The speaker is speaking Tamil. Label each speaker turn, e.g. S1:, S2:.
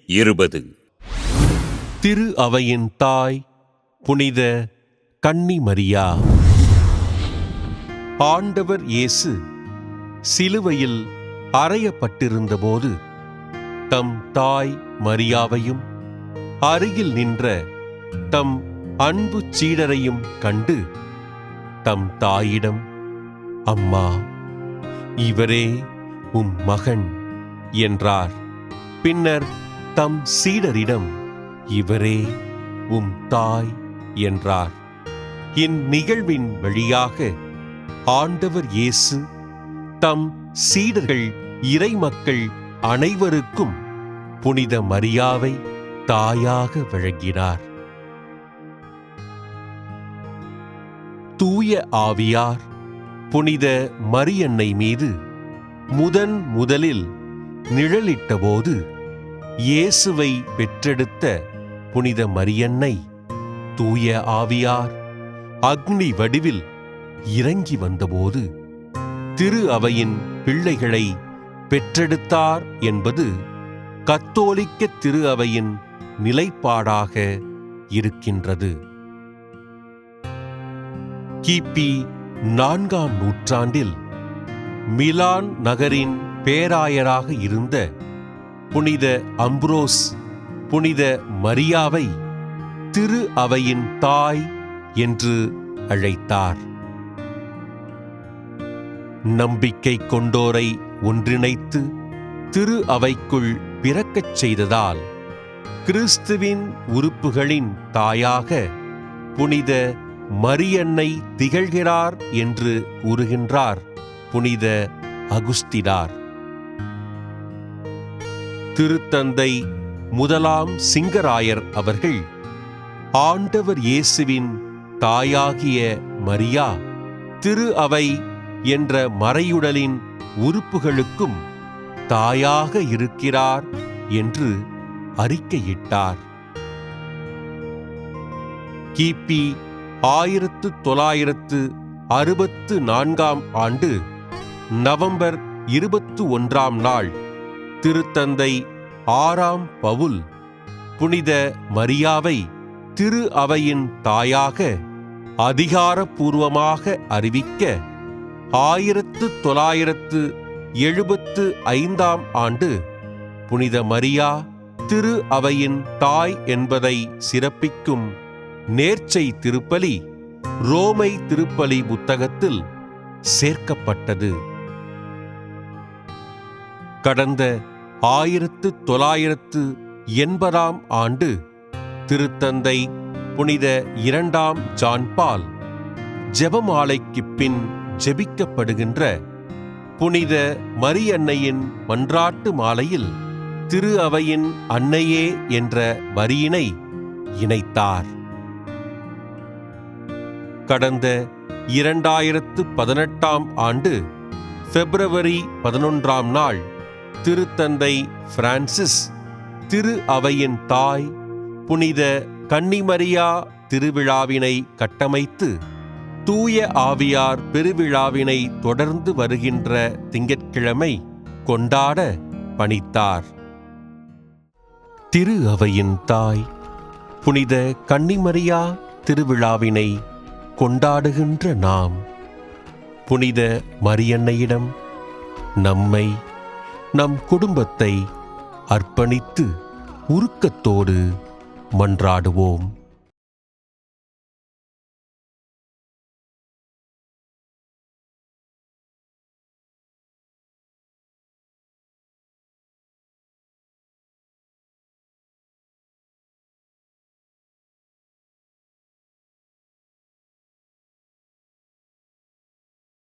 S1: 20
S2: திரு அவையின் தாய் புனித கன்னி மரியா. ஆண்டவர் இயேசு சிலுவையில் அறையப்பட்டிருந்தபோது தம் தாய் மரியாவையும் அருகில் நின்ற தம் அன்பு சீடரையும் கண்டு தம் தாயிடம், அம்மா, இவரே உம் மகன் என்றார். பின்னர் தம் சீடரிடம், இவரே உம் தாய் என்றார். இந்நிகழ்வின் வழியாக ஆண்டவர் இயேசு தம் சீடர்கள் இறைமக்கள் அனைவருக்கும் புனித மரியாவை தாயாக வழங்கினார். தூய ஆவியார் புனித மரியன்னை மீது முதலில் நிழலிட்டபோது இயேசுவை பெற்றெடுத்த புனித மரியன்னை தூய ஆவியார் அக்னி வடிவில் இறங்கி வந்தபோது திரு அவையின் பிள்ளைகளை பெற்றெடுத்தார் என்பது கத்தோலிக்க திரு அவையின் நிலைப்பாடாக இருக்கின்றது. கிபி 4ஆம் நூற்றாண்டில் மிலான் நகரின் பேராயராக இருந்த புனித அம்ப்ரோஸ் புனித மரியாவை திரு அவையின் தாய் என்று அழைத்தார். நம்பிக்கை கொண்டோரை ஒன்றிணைத்து திரு அவைக்குள் பிறக்கச் செய்ததால் கிறிஸ்துவின் உறுப்புகளின் தாயாக புனித மரியன்னை திகழ்கிறார் என்று கூறுகின்றார் புனித அகுஸ்தினார். திருத்தந்தை முதலாம் சிங்கராயர் அவர்கள் ஆண்டவர் இயேசுவின் தாயாகிய மரியா திரு அவை என்ற மறையுடலின் உறுப்புகளுக்கும் தாயாக இருக்கிறார் என்று அறிக்கையிட்டார். கிபி 1964ஆம் ஆண்டு நவம்பர் 21ஆம் நாள் திருத்தந்தை 6ஆம் பவுல் புனித மரியாவை திரு அவையின் தாயாக அதிகாரப்பூர்வமாக அறிவிக்க 1975ஆம் ஆண்டு புனித மரியா திரு அவையின் தாய் என்பதை சிறப்பிக்கும் நேர்ச்சை திருப்பலி ரோமை திருப்பலி புத்தகத்தில் சேர்க்கப்பட்டது. கடந்த 1980ஆம் ஆண்டு திருத்தந்தை புனித 2ஆம் ஜான் பால் ஜெபமாலைக்கு பின் ஜெபிக்கப்படுகின்ற புனித மரியன்னையின் மன்றாட்டு மாலையில் திரு அவையின் அன்னையே என்ற வரியினை இணைத்தார். கடந்த 2018ஆம் ஆண்டு பிப்ரவரி 11ஆம் நாள் திருத்தந்தை பிரான்சிஸ் திரு அவையின் தாய் புனித கன்னிமரியா திருவிழாவினை கட்டமைத்து தூய ஆவியார் பெருவிழாவினை தொடர்ந்து வருகின்ற திங்கட்கிழமை கொண்டாட பணித்தார். திரு அவையின் தாய் புனித கன்னிமரியா திருவிழாவினை கொண்டாடுகின்ற நாம் புனித மரியன்னையிடம் நம்மை, நம் குடும்பத்தை அர்ப்பணித்து உருக்கத்தோடு மன்றாடுவோம்.